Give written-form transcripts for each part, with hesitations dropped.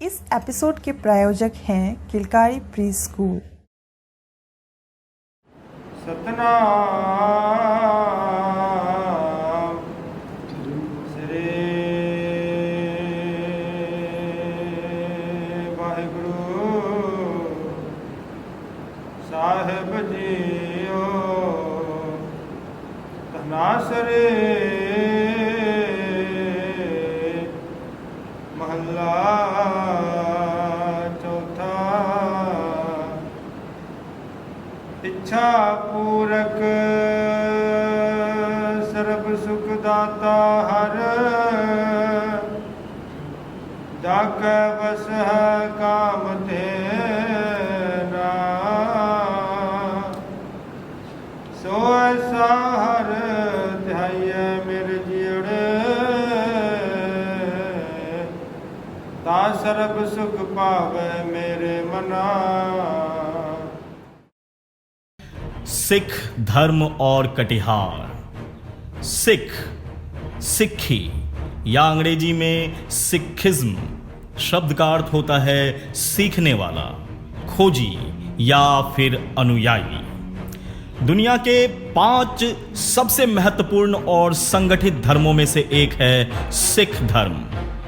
इस एपिसोड के प्रायोजक हैं किलकारी प्री स्कूल। सतनाम श्री वाहिगुरु साहिब जीओ धनासरे महला चौथा। इच्छा पूरक सर्व सुख दाता हर जाके बस है काम तेरा। सो ऐसा हर ध्याय मेरे जियड़े ता सर्व सुख पावे मेरे मना। सिख धर्म और कटिहार। सिख, सिक्खी या अंग्रेजी में सिखिज्म शब्द का अर्थ होता है सीखने वाला, खोजी या फिर अनुयायी। दुनिया के 5 सबसे महत्वपूर्ण और संगठित धर्मों में से एक है सिख धर्म।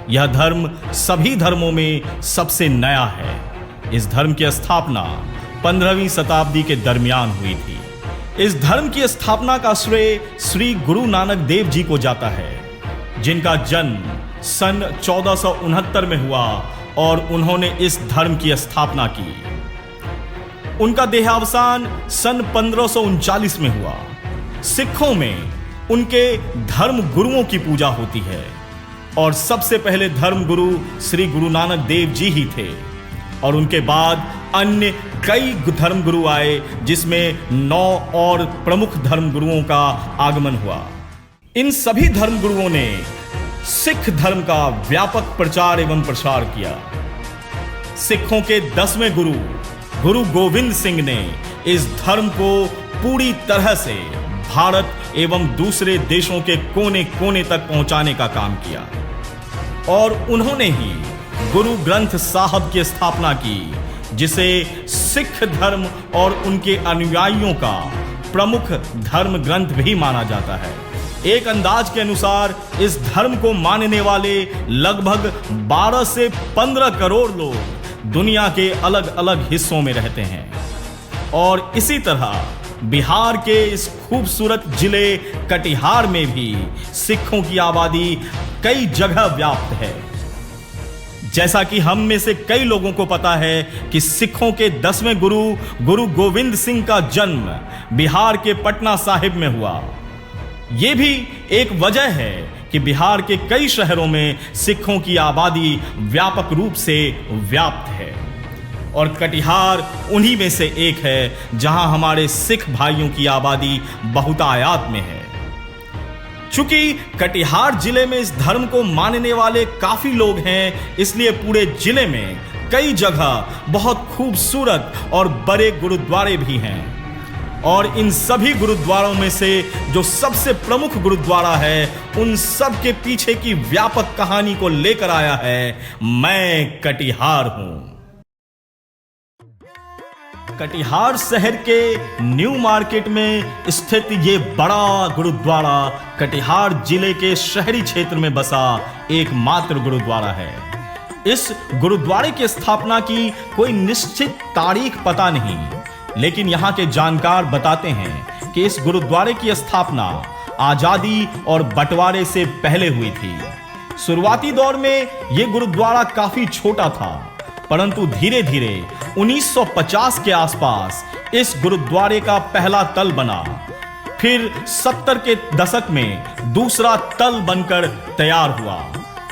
यह धर्म सभी धर्मों में सबसे नया है। इस धर्म की स्थापना 15वीं शताब्दी के दरमियान हुई थी। इस धर्म की स्थापना का श्रेय श्री गुरु नानक देव जी को जाता है, जिनका जन्म सन 1469 में हुआ और उन्होंने इस धर्म की स्थापना की। उनका देहावसान सन 1539 में हुआ। सिखों में उनके धर्म गुरुओं की पूजा होती है और सबसे पहले धर्म गुरु श्री गुरु नानक देव जी ही थे और उनके बाद अन्य कई धर्म गुरु आए, जिसमें 9 और प्रमुख धर्म गुरुओं का आगमन हुआ। इन सभी धर्म गुरुओं ने सिख धर्म का व्यापक प्रचार एवं प्रसार किया। सिखों के 10वें गुरु गुरु गोविंद सिंह ने इस धर्म को पूरी तरह से भारत एवं दूसरे देशों के कोने कोने तक पहुंचाने का काम किया और उन्होंने ही गुरु ग्रंथ साहब की स्थापना की, जिसे सिख धर्म और उनके अनुयायियों का प्रमुख धर्म ग्रंथ भी माना जाता है। एक अंदाज के अनुसार इस धर्म को मानने वाले लगभग 12 से 15 करोड़ लोग दुनिया के अलग अलग हिस्सों में रहते हैं और इसी तरह बिहार के इस खूबसूरत जिले कटिहार में भी सिखों की आबादी कई जगह व्याप्त है। जैसा कि हम में से कई लोगों को पता है कि सिखों के 10वें गुरु गुरु गोविंद सिंह का जन्म बिहार के पटना साहिब में हुआ। यह भी एक वजह है कि बिहार के कई शहरों में सिखों की आबादी व्यापक रूप से व्याप्त है और कटिहार उन्हीं में से एक है जहां हमारे सिख भाइयों की आबादी बहुतायत में है। चूंकि कटिहार जिले में इस धर्म को मानने वाले काफी लोग हैं, इसलिए पूरे जिले में कई जगह बहुत खूबसूरत और बड़े गुरुद्वारे भी हैं और इन सभी गुरुद्वारों में से जो सबसे प्रमुख गुरुद्वारा है, उन सब के पीछे की व्यापक कहानी को लेकर आया है मैं कटिहार हूं। कटिहार शहर के न्यू मार्केट में स्थित ये बड़ा गुरुद्वारा कटिहार जिले के शहरी क्षेत्र में बसा एकमात्र गुरुद्वारा है। इस गुरुद्वारे की स्थापना की कोई निश्चित तारीख पता नहीं, लेकिन यहाँ के जानकार बताते हैं कि इस गुरुद्वारे की स्थापना आजादी और बंटवारे से पहले हुई थी। शुरुआती दौर में यह गुरुद्वारा काफी छोटा था, परंतु धीरे धीरे 1950 के आसपास इस गुरुद्वारे का पहला तल बना। फिर 70 के दशक में दूसरा तल बनकर तैयार हुआ।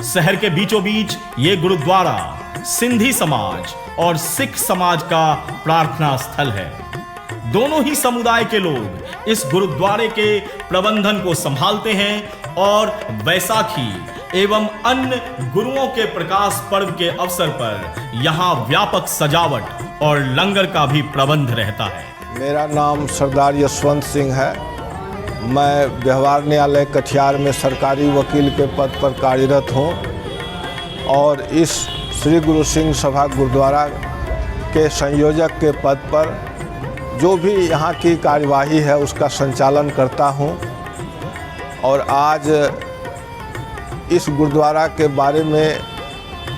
शहर के बीचों बीच ये गुरुद्वारा सिंधी समाज और सिख समाज का प्रार्थना स्थल है। दोनों ही समुदाय के लोग इस गुरुद्वारे के प्रबंधन को संभालते हैं और वैसाखी एवं अन्य गुरुओं के प्रकाश पर्व के अवसर पर यहाँ व्यापक सजावट और लंगर का भी प्रबंध रहता है। मेरा नाम सरदार यशवंत सिंह है। मैं व्यवहार न्यायालय कटिहार में सरकारी वकील के पद पर कार्यरत हूँ और इस श्री गुरु सिंह सभा गुरुद्वारा के संयोजक के पद पर जो भी यहाँ की कार्यवाही है उसका संचालन करता हूँ। और आज इस गुरुद्वारा के बारे में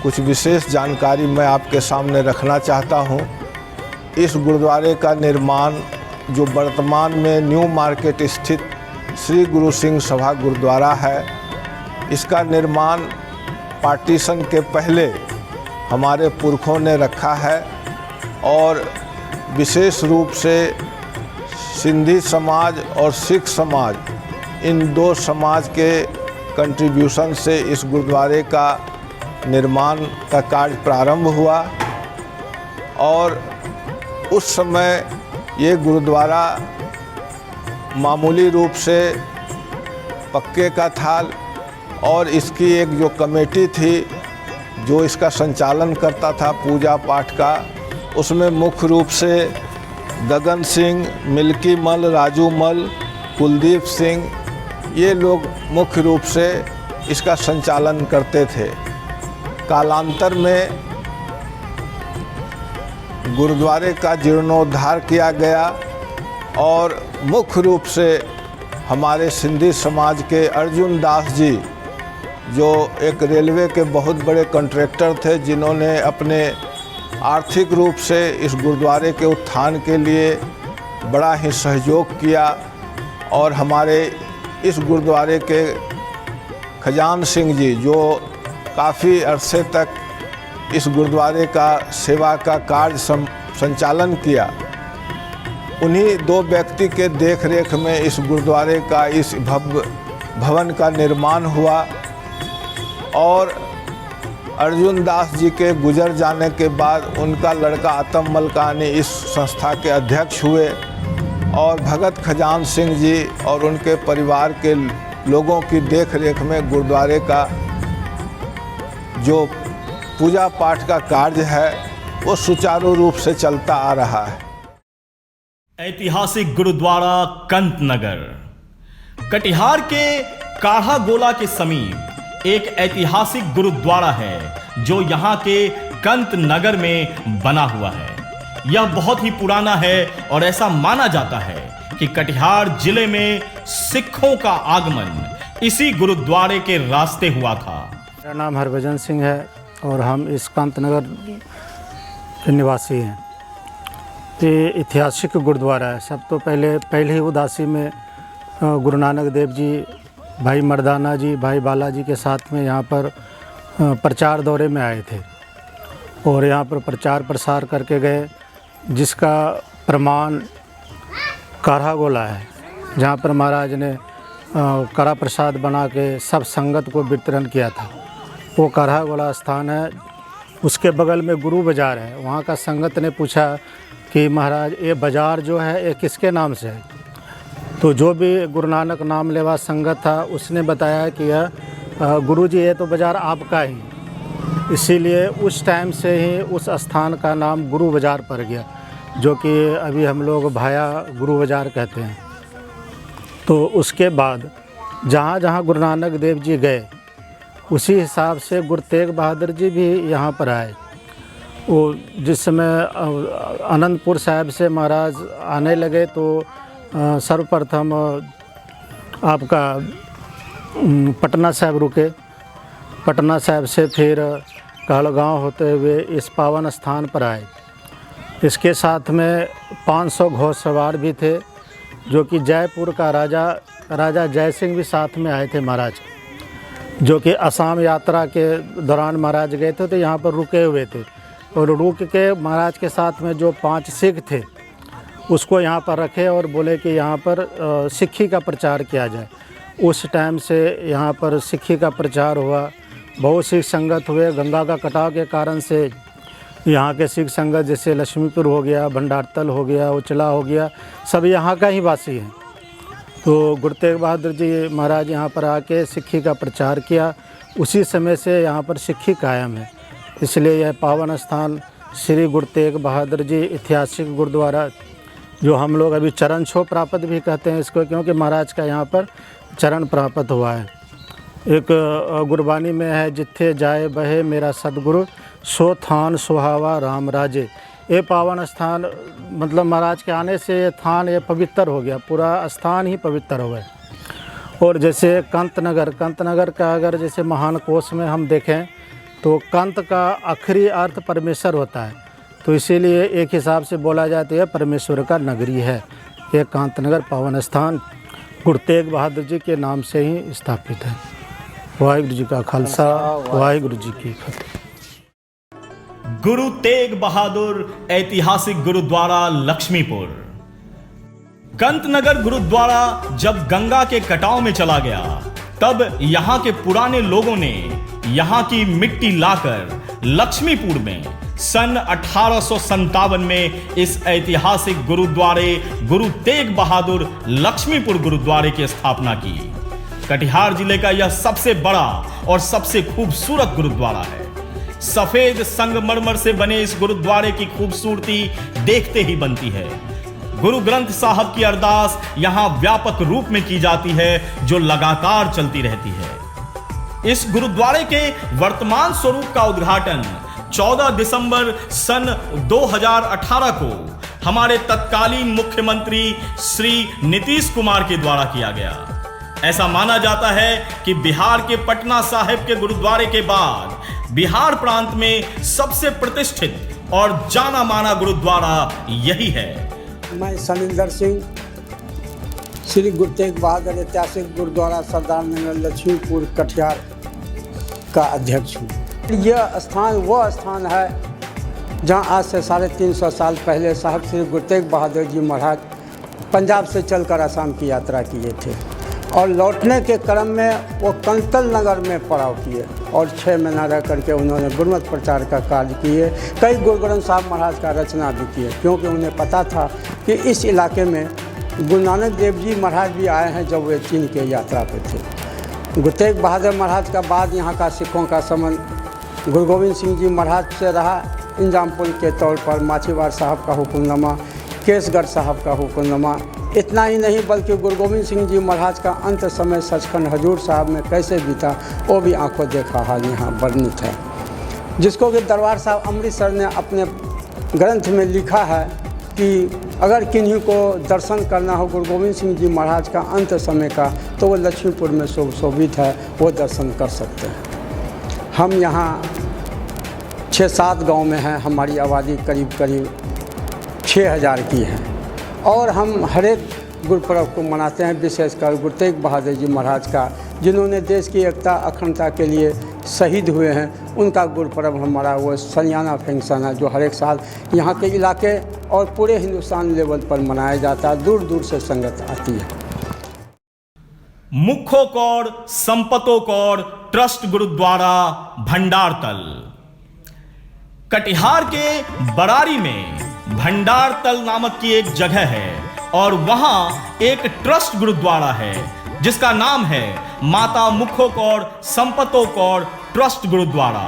कुछ विशेष जानकारी मैं आपके सामने रखना चाहता हूँ। इस गुरुद्वारे का निर्माण जो वर्तमान में न्यू मार्केट स्थित श्री गुरु सिंह सभा गुरुद्वारा है, इसका निर्माण पार्टीशन के पहले हमारे पुरखों ने रखा है और विशेष रूप से सिंधी समाज और सिख समाज इन दो समाज के कंट्रीब्यूशन से इस गुरुद्वारे का निर्माण का कार्य प्रारंभ हुआ। और उस समय ये गुरुद्वारा मामूली रूप से पक्के का था और इसकी एक जो कमेटी थी जो इसका संचालन करता था पूजा पाठ का, उसमें मुख्य रूप से गगन सिंह, मिल्की मल, राजू मल, कुलदीप सिंह, ये लोग मुख्य रूप से इसका संचालन करते थे। कालांतर में गुरुद्वारे का जीर्णोद्धार किया गया और मुख्य रूप से हमारे सिंधी समाज के अर्जुन दास जी, जो एक रेलवे के बहुत बड़े कॉन्ट्रैक्टर थे, जिन्होंने अपने आर्थिक रूप से इस गुरुद्वारे के उत्थान के लिए बड़ा ही सहयोग किया। और हमारे इस गुरुद्वारे के खजान सिंह जी, जो काफ़ी अरसे तक इस गुरुद्वारे का सेवा का कार्य संचालन किया, उन्हीं दो व्यक्ति के देखरेख में इस गुरुद्वारे का इस भव्य भवन का निर्माण हुआ। और अर्जुन दास जी के गुजर जाने के बाद उनका लड़का आतम मलकानी इस संस्था के अध्यक्ष हुए और भगत खजान सिंह जी और उनके परिवार के लोगों की देखरेख में गुरुद्वारे का जो पूजा पाठ का कार्य है वो सुचारू रूप से चलता आ रहा है। ऐतिहासिक गुरुद्वारा कंत नगर कटिहार के काढ़ा गोला के समीप एक ऐतिहासिक गुरुद्वारा है जो यहाँ के कंत नगर में बना हुआ है। यह बहुत ही पुराना है और ऐसा माना जाता है कि कटिहार जिले में सिखों का आगमन इसी गुरुद्वारे के रास्ते हुआ था। मेरा नाम हरभजन सिंह है और हम इस कंत नगर के निवासी हैं। ये ऐतिहासिक गुरुद्वारा है। सब तो पहले ही उदासी में गुरु नानक देव जी, भाई मर्दाना जी, भाई बालाजी के साथ में यहाँ पर प्रचार दौरे में आए थे और यहाँ पर प्रचार प्रसार करके गए, जिसका प्रमाण काढ़ा गोला है, जहाँ पर महाराज ने कड़ा प्रसाद बना के सब संगत को वितरण किया था। वो काढ़ा गोला स्थान है। उसके बगल में गुरु बाज़ार है। वहाँ का संगत ने पूछा कि महाराज ये बाज़ार जो है ये किसके नाम से है? तो जो भी गुरु नानक नाम लेवा संगत था उसने बताया कि यह गुरुजी ये तो बाज़ार आपका ही, इसीलिए उस टाइम से ही उस स्थान का नाम गुरु बाज़ार पड़ गया, जो कि अभी हम लोग भाया गुरु बाज़ार कहते हैं। तो उसके बाद जहाँ जहाँ गुरु नानक देव जी गए उसी हिसाब से गुरु तेग बहादुर जी भी यहाँ पर आए। वो जिस समय अनंतपुर साहिब से महाराज आने लगे तो सर्वप्रथम आपका पटना साहिब रुके। पटना साहिब से फिर कहलगांव होते हुए इस पावन स्थान पर आए। इसके साथ में 500 घोड़सवार भी थे, जो कि जयपुर का राजा जय सिंह भी साथ में आए थे महाराज, जो कि असम यात्रा के दौरान महाराज गए थे तो यहाँ पर रुके हुए थे। और रुक के महाराज के साथ में जो 5 सिख थे उसको यहाँ पर रखे और बोले कि यहाँ पर सिक्खी का प्रचार किया जाए। उस टाइम से यहाँ पर सिक्खी का प्रचार हुआ। बहुत सिख संगत हुए। गंगा का कटाव के कारण से यहाँ के सिख संगत जैसे लक्ष्मीपुर हो गया, भंडारतल हो गया, उचला हो गया, सब यहाँ का ही वासी हैं। तो गुरु तेग बहादुर जी महाराज यहाँ पर आके सिक्खी का प्रचार किया। उसी समय से यहाँ पर सिक्खी कायम है। इसलिए यह पावन स्थान श्री गुरु तेग बहादुर जी ऐतिहासिक गुरुद्वारा, जो हम लोग अभी चरण छो प्राप्त भी कहते हैं इसको, क्योंकि महाराज का यहाँ पर चरण प्राप्त हुआ है। एक गुरबानी में है, जिथे जाए बहे मेरा सदगुरु, सो थान सुहावा राम राजे। ये पावन स्थान मतलब महाराज के आने से ये थान ये पवित्र हो गया, पूरा स्थान ही पवित्र हो गया। और जैसे कंतनगर का अगर जैसे महान कोश में हम देखें तो कंत का आखिरी अर्थ परमेश्वर होता है, तो इसीलिए एक हिसाब से बोला जाता है परमेश्वर का नगरी है। ये कांतनगर पावन स्थान गुरु तेग बहादुर जी के नाम से ही स्थापित है। वाहिगुरु जी का खालसा, वाहिगुरु जी की फतेह। गुरु तेग बहादुर ऐतिहासिक गुरुद्वारा लक्ष्मीपुर। कंतनगर गुरुद्वारा जब गंगा के कटाव में चला गया तब यहाँ के पुराने लोगों ने यहाँ की मिट्टी लाकर लक्ष्मीपुर में सन 1857 में इस ऐतिहासिक गुरुद्वारे गुरु तेग बहादुर लक्ष्मीपुर गुरुद्वारे की स्थापना की। कटिहार जिले का यह सबसे बड़ा और सबसे खूबसूरत गुरुद्वारा है। सफेद संगमरमर से बने इस गुरुद्वारे की खूबसूरती देखते ही बनती है। गुरु ग्रंथ साहब की अरदास यहाँ व्यापक रूप में की जाती है जो लगातार चलती रहती है। इस गुरुद्वारे के वर्तमान स्वरूप का उद्घाटन 14 दिसंबर सन 2018 को हमारे तत्कालीन मुख्यमंत्री श्री नीतीश कुमार के द्वारा किया गया। ऐसा माना जाता है कि बिहार के पटना साहिब के गुरुद्वारे के बाद बिहार प्रांत में सबसे प्रतिष्ठित और जाना माना गुरुद्वारा यही है। मैं सनिंदर सिंह श्री गुरु तेग बहादुर ऐतिहासिक गुरुद्वारा सरदार नगर लक्ष्मीपुर कटिहार का अध्यक्ष हूँ। यह स्थान वह स्थान है जहाँ आज से 350 साल पहले साहब श्री गुरु तेग बहादुर जी महाराज पंजाब से चलकर असम की यात्रा किए थे और लौटने के क्रम में वो कंतल नगर में पड़ाव किए और 6 महीना रह करके उन्होंने गुरुमत प्रचार का कार्य किए। कई गुरु ग्रंथ साहब महाराज का रचना भी किए, क्योंकि उन्हें पता था कि इस इलाके में गुरु नानक देव जी महाराज भी आए हैं जब वे चीन के यात्रा पे थे। गुरु तेग बहादुर महाराज का बाद यहाँ का सिखों का संबंध गुरु गोविंद सिंह जी महाराज से रहा। इंजामपुर के तौर पर माछीवाड़ साहब का हुक्मनामा, केसगढ़ साहब का हुक्मनामा, इतना ही नहीं बल्कि गुरु गोविंद सिंह जी महाराज का अंत समय सचखंड हजूर साहब में कैसे बीता वो भी आंखों देखा हाल यहाँ वर्णित है, जिसको कि दरबार साहब अमृतसर ने अपने ग्रंथ में लिखा है कि अगर किन्हीं को दर्शन करना हो गुरु गोविंद सिंह जी महाराज का अंत समय का तो वो लक्ष्मीपुर में शोभित है, वो दर्शन कर सकते हैं। हम यहाँ 6-7 गांव में हैं, हमारी आबादी करीब 6000 की है और हम हर एक गुरुपर्व को मनाते हैं, विशेषकर गुरु तेग बहादुर जी महाराज का, जिन्होंने देश की एकता अखंडता के लिए शहीद हुए हैं। उनका गुरुपर्व हमारा वो सलियाना फंक्शन है जो हर एक साल यहाँ के इलाके और पूरे हिंदुस्तान लेवल पर मनाया जाता है। दूर दूर से संगत आती है। मुखो कौड़ संपतो कौड़ ट्रस्ट गुरुद्वारा भंडारतल। कटिहार के बरारी में भंडारतल नामक की एक जगह है और वहां एक ट्रस्ट गुरुद्वारा है जिसका नाम है माता मुखो कौड़ संपतो कौड़ ट्रस्ट गुरुद्वारा।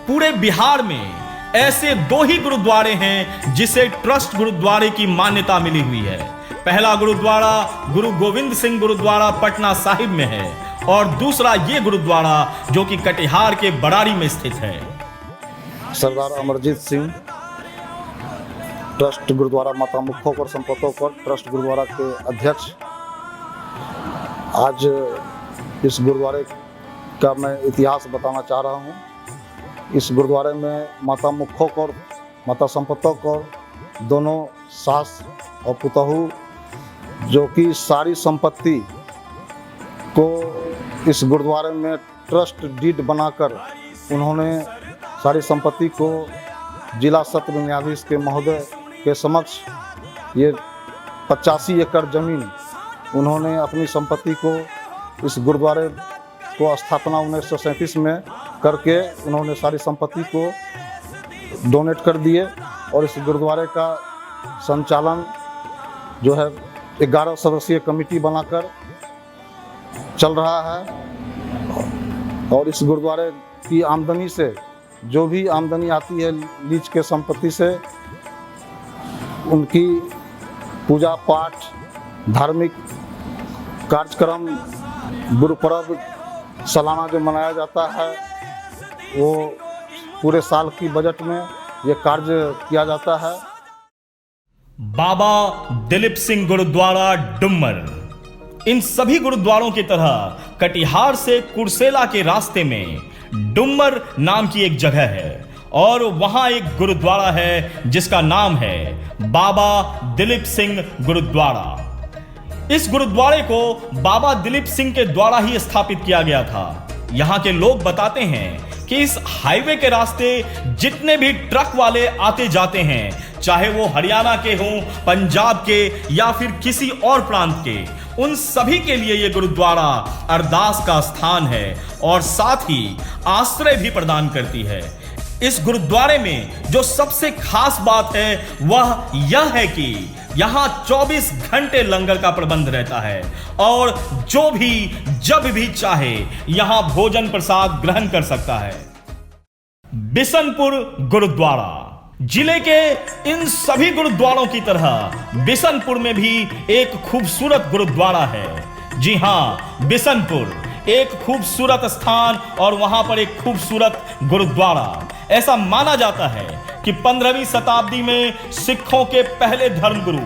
पूरे बिहार में ऐसे 2 ही गुरुद्वारे हैं जिसे ट्रस्ट गुरुद्वारे की मान्यता मिली हुई है। पहला गुरुद्वारा गुरु गोविंद सिंह गुरुद्वारा पटना साहिब में है और दूसरा ये गुरुद्वारा जो कि कटिहार के बरारी में स्थित है। सरदार अमरजीत सिंह ट्रस्ट गुरुद्वारा माता मुखो कौड़ संपतो कौड़ ट्रस्ट गुरुद्वारा के अध्यक्ष। आज इस गुरुद्वारे का मैं इतिहास बताना चाह रहा हूँ। इस गुरुद्वारे में माता मुखो कौड़ माता संपतो कौड़ दोनों सास और पुतहू जो कि सारी संपत्ति को इस गुरुद्वारे में ट्रस्ट डीड बनाकर उन्होंने सारी संपत्ति को जिला सत्र न्यायाधीश के महोदय के समक्ष ये 85 एकड़ ज़मीन उन्होंने अपनी संपत्ति को इस गुरुद्वारे को स्थापना 1937 में करके उन्होंने सारी संपत्ति को डोनेट कर दिए और इस गुरुद्वारे का संचालन जो है 11 सदस्यीय कमेटी बनाकर चल रहा है। और इस गुरुद्वारे की आमदनी से जो भी आमदनी आती है लीज के संपत्ति से उनकी पूजा पाठ, धार्मिक कार्यक्रम, गुरुपर्व सालाना जो मनाया जाता है वो पूरे साल की बजट में ये कार्य किया जाता है। बाबा दिलीप सिंह गुरुद्वारा डुम्मर। इन सभी गुरुद्वारों की तरह कटिहार से कुर्सेला के रास्ते में डुम्मर नाम की एक जगह है और वहां एक गुरुद्वारा है जिसका नाम है बाबा दिलीप सिंह गुरुद्वारा। इस गुरुद्वारे को बाबा दिलीप सिंह के द्वारा ही स्थापित किया गया था। यहां के लोग बताते हैं कि इस हाईवे के रास्ते जितने भी ट्रक वाले आते जाते हैं, चाहे वो हरियाणा के हों, पंजाब के या फिर किसी और प्रांत के, उन सभी के लिए यह गुरुद्वारा अरदास का स्थान है और साथ ही आश्रय भी प्रदान करती है। इस गुरुद्वारे में जो सबसे खास बात है वह यह है कि यहां 24 घंटे लंगर का प्रबंध रहता है और जो भी जब भी चाहे यहां भोजन प्रसाद ग्रहण कर सकता है। बिशनपुर गुरुद्वारा। जिले के इन सभी गुरुद्वारों की तरह बिशनपुर में भी एक खूबसूरत गुरुद्वारा है। जी हां, बिशनपुर एक खूबसूरत स्थान और वहां पर एक खूबसूरत गुरुद्वारा। ऐसा माना जाता है कि 15वीं शताब्दी में सिखों के पहले धर्मगुरु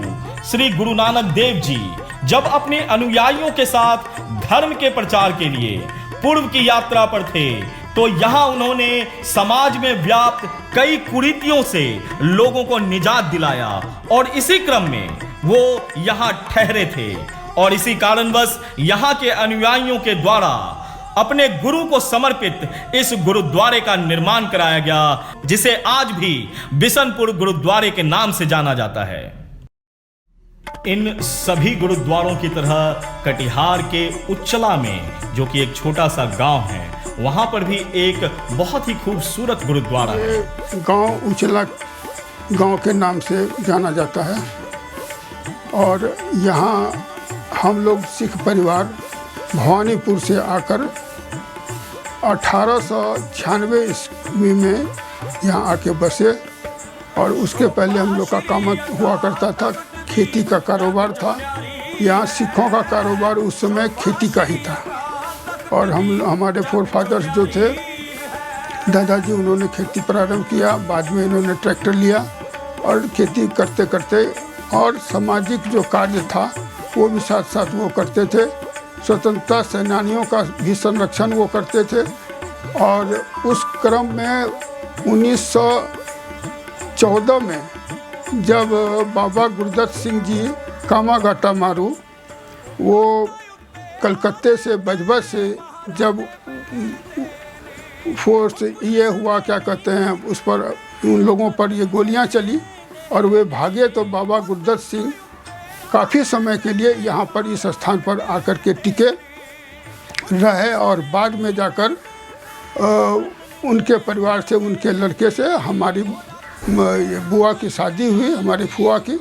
श्री गुरु नानक देव जी जब अपने अनुयायियों के साथ धर्म के प्रचार के लिए पूर्व की यात्रा पर थे तो यहां उन्होंने समाज में व्याप्त कई कुरीतियों से लोगों को निजात दिलाया और इसी क्रम में वो यहां ठहरे थे और इसी कारणवश यहां के अनुयायियों के द्वारा अपने गुरु को समर्पित इस गुरुद्वारे का निर्माण कराया गया, जिसे आज भी बिशनपुर गुरुद्वारे के नाम से जाना जाता है। इन सभी गुरुद्वारों की तरह कटिहार के उच्चला में, जो कि एक छोटा सा गांव है, वहां पर भी एक बहुत ही खूबसूरत गुरुद्वारा है। गांव उच्चला गांव के नाम से जाना जाता है और यहाँ हम लोग सिख परिवार भवानीपुर से आकर 1896 ईस्वी में यहाँ आके बसे और उसके पहले हम लोग का काम हुआ करता था, खेती का कारोबार था। यहाँ सिखों का कारोबार उस समय खेती का ही था और हमारे फोरफादर्स जो थे, दादाजी, उन्होंने खेती प्रारंभ किया। बाद में इन्होंने ट्रैक्टर लिया और खेती करते करते और सामाजिक जो कार्य था वो भी साथ साथ वो करते थे। स्वतंत्रता सेनानियों का भी संरक्षण वो करते थे और उस क्रम में 1914 में जब बाबा गुरदत्त सिंह जी कामाघाटा मारू, वो कलकत्ते से बजबा से जब फोर्स ये हुआ, क्या कहते हैं, उस पर उन लोगों पर ये गोलियां चली और वे भागे तो बाबा गुरदत्त सिंह काफ़ी समय के लिए यहाँ पर इस स्थान पर आकर के टिके रहे और बाद में जाकर उनके परिवार से, उनके लड़के से हमारी बुआ की शादी हुई, हमारी फुआ की,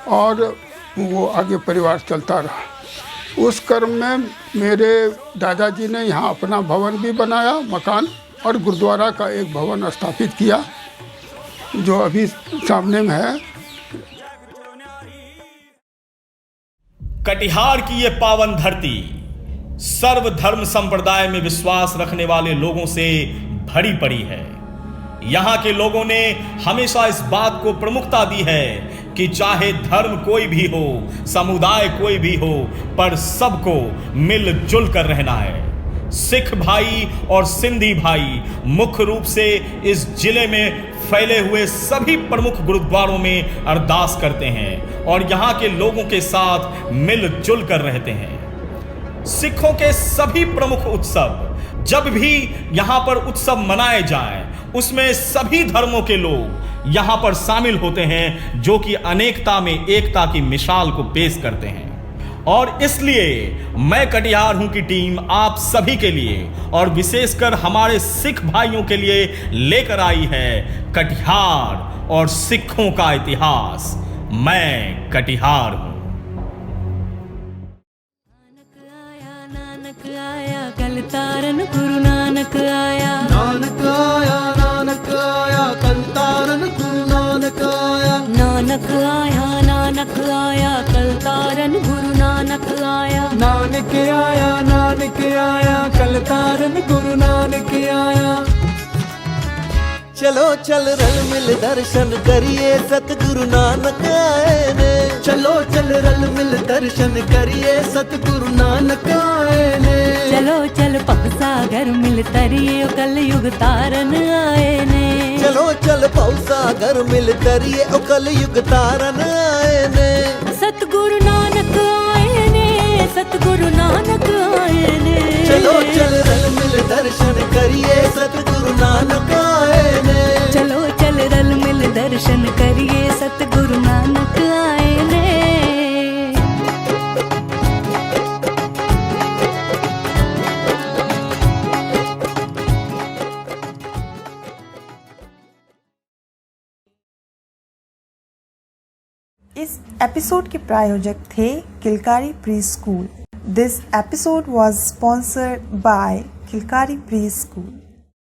और वो आगे परिवार चलता रहा। उस क्रम में मेरे दादाजी ने यहाँ अपना भवन भी बनाया, मकान, और गुरुद्वारा का एक भवन स्थापित किया जो अभी सामने में है। कटिहार की ये पावन धरती सर्वधर्म संप्रदाय में विश्वास रखने वाले लोगों से भरी पड़ी है। यहाँ के लोगों ने हमेशा इस बात को प्रमुखता दी है कि चाहे धर्म कोई भी हो, समुदाय कोई भी हो, पर सबको मिलजुल कर रहना है। सिख भाई और सिंधी भाई मुख्य रूप से इस जिले में फैले हुए सभी प्रमुख गुरुद्वारों में अरदास करते हैं और यहाँ के लोगों के साथ मिलजुल कर रहते हैं। सिखों के सभी प्रमुख उत्सव, जब भी यहाँ पर उत्सव मनाए जाएं, उसमें सभी धर्मों के लोग यहाँ पर शामिल होते हैं, जो कि अनेकता में एकता की मिसाल को पेश करते हैं। और इसलिए मैं कटिहार हूं की टीम आप सभी के लिए और विशेषकर हमारे सिख भाइयों के लिए लेकर आई है कटिहार और सिखों का इतिहास। मैं कटिहार हूं। नानक आया कल तारन गुरु नानक आया, नानक आया, नानक आया कल तारन गुरु नानक आया, नानक आया, नानक आया कल तारन गुरु नानक आया, नानक आया, नानक आया कल तारन गुरु नानक आया। चलो चल रल मिल दर्शन करिए सतगुरु नानक आए ने चलो चल रल मिल दर्शन करिए सतगुरु नानक आए ने चलो चल भवसागर मिल तरिए कलयुग तारन आए ने चलो चल भवसागर मिल तरिए कलयुग तारन आए ने सतगुरु नानक आए ने सतगुरु नानक आए ने चलो चल रल मिल दर्शन करिए सतगुरु नानक आए ने चलो चल रल मिल दर्शन करिए सतगुरु नानक आए ने इस एपिसोड के प्रायोजक थे Kilkari preschool. This episode was sponsored by Kilkari pre school.